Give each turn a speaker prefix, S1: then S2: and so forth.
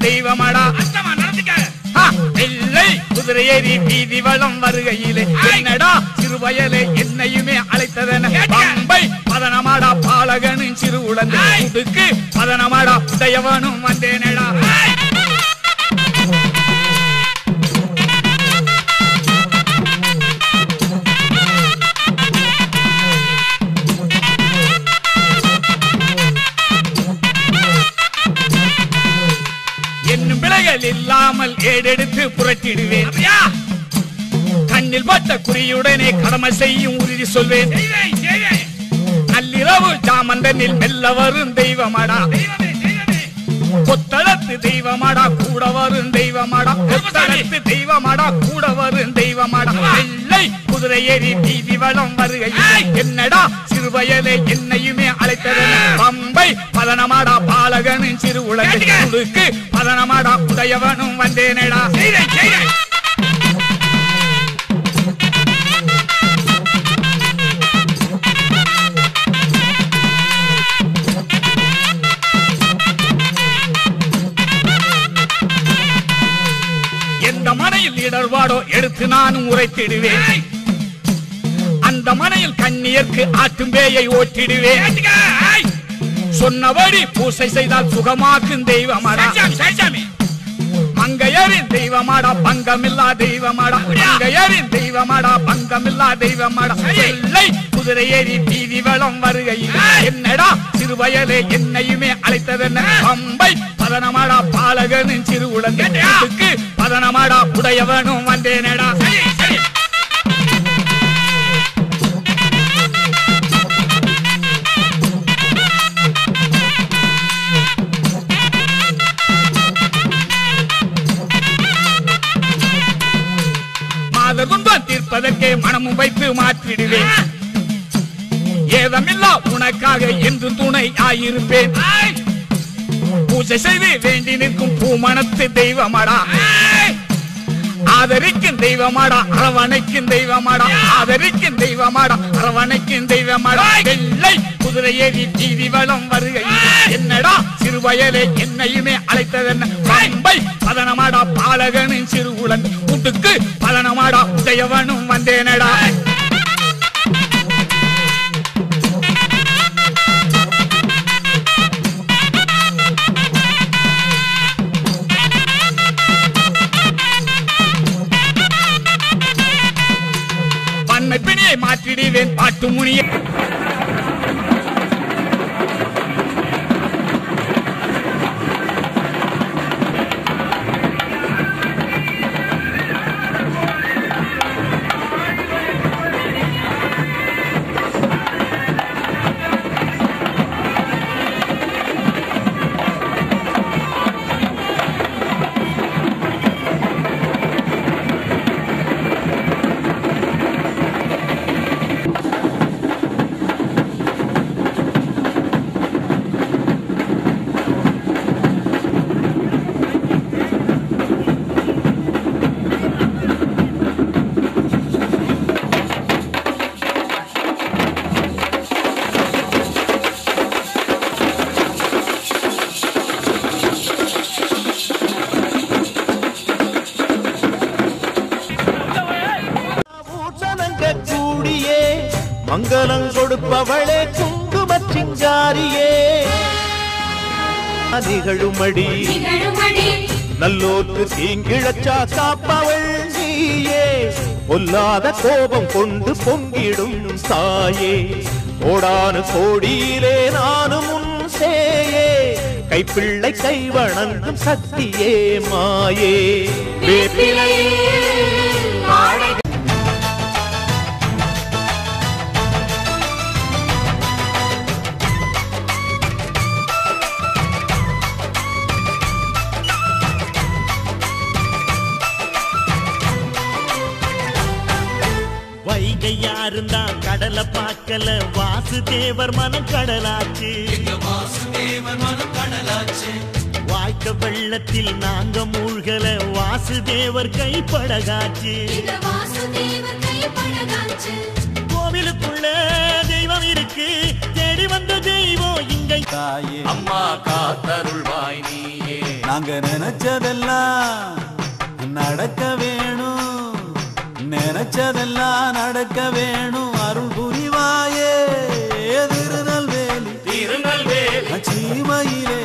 S1: தெய்வமாடா. வெள்ளை குதிரை ஏறி வீதி வளம் வருகையிலே என்னடா சிறுவயலே என்னையுமே அழைத்ததென பம்பை பதனமாடா பாலகனும் சிறு உழந்து உடுக்கு பதனமாடா உடையவனும் வந்தேனடா. என்னும் பிழைகள் இல்லாமல் ஏடெடுத்து புரட்டிடுவேன். கண்ணில் பட்ட குறியுடனே கடமை செய்யும் உறுதி சொல்வேன். நள்ளிரவு ஜாமந்தனில் மெல்ல வரும் தெய்வமாடா. கொத்தளத்து தெய்வமாடா கூட வரும் தெய்வமாடா. கொத்தளத்து தெய்வமாடா கூட வரும் தெய்வமாடா. வெள்ளை குதிரை ஏறி வீதி வளம் வருகையில் என்னடா சிறுவயலே என்னையுமே அழைத்ததென பம்பை பதனமாடா பாலகனும் சிறு உலகுக்கு பதனமாடா உடையவனும் வந்தேனடா. எந்த மனையில் இடர்பாடோ எடுத்து நானும் உரைத்திடுவேன். அந்த மனையில் கண்ணியர்க்கு ஆட்டும் பேயை ஓட்டிடுவேன். சொன்னபடி பூசை செய்தால் சுகமாக்கும் தெய்வமாடா. மங்கையரின் தெய்வமாடா பங்கமில்லா தெய்வமாடா. மங்கையரின் தெய்வமாடா பங்கமில்லா தெய்வமாடா. வெள்ளை குதிரை ஏறி வீதி வளம் வருகையில் என்னடா சிறுவயலே என்னையுமே அழைத்ததென்ன பம்பை பதனமாடா பாலகனும் சிறு உலகுக்கு பதனமாடா உடையவனும் வந்தேனடா. துன்பம் தீர்ப்பதற்கே மனமும் வைத்து மாற்றிடுவேன். ஏதமில்லா உனக்காக என்று துணை ஆயிருப்பேன். பூஜை செய்து வேண்டி நிற்கும் பூமணத்து தெய்வமாடா. ஆதரிக்கும் தெய்வமாடா அரவணைக்கும் தெய்வமாடா. ஆதரிக்கும் தெய்வமாடா அரவணைக்கும் தெய்வமாடா. வெள்ளை குதிரை ஏறி வீதி வளம் வருகையில் என்னடா சிறுவயலே என்னையுமே அழைத்ததென்ன பம்பை பதனமாடா பாலகனும் சிறு உலன் உடுக்கு பதனமாடா உடையவனும் வந்தேனடா. பண்ணை பிணியை மாற்றிடுவேன் பாட்டு முனியை.
S2: மங்களம் கொடுப்பவளே குங்குமச் சிங்காரியே. நிகழுமடி நல்லோர்க்கு தீங்கிழச்சா காப்பவள் நீயே. பொல்லாத கோபம் கொண்டு பொங்கிடும் தாயே. கோடானு கோடியிலே நானும் உன் சேயே. கைப்பிள்ளை கை வணங்கும் சக்தியே மாயே.
S3: வைகையாருந்தா கடலை பார்க்கல வாசுதேவர் மனம் கடலாச்சு. வாய்க்க வெள்ளத்தில் நாங்க மூழ்கல வாசுதேவர் கைப்படகாச்சு. கோவிலுக்குள்ள தெய்வம் இருக்கு தேடி வந்த தெய்வம் இங்க
S2: தாயே. அம்மா காத்தருள்வாய் நீயே.
S4: நாங்க நினைச்சதெல்லாம் நடக்க வேணும், நினைச்சதெல்லாம் நடக்க வேணும். அருள் புரிவாயே திருநெல்வேலி,
S3: திருநெல்வேலி
S4: சீமையிலே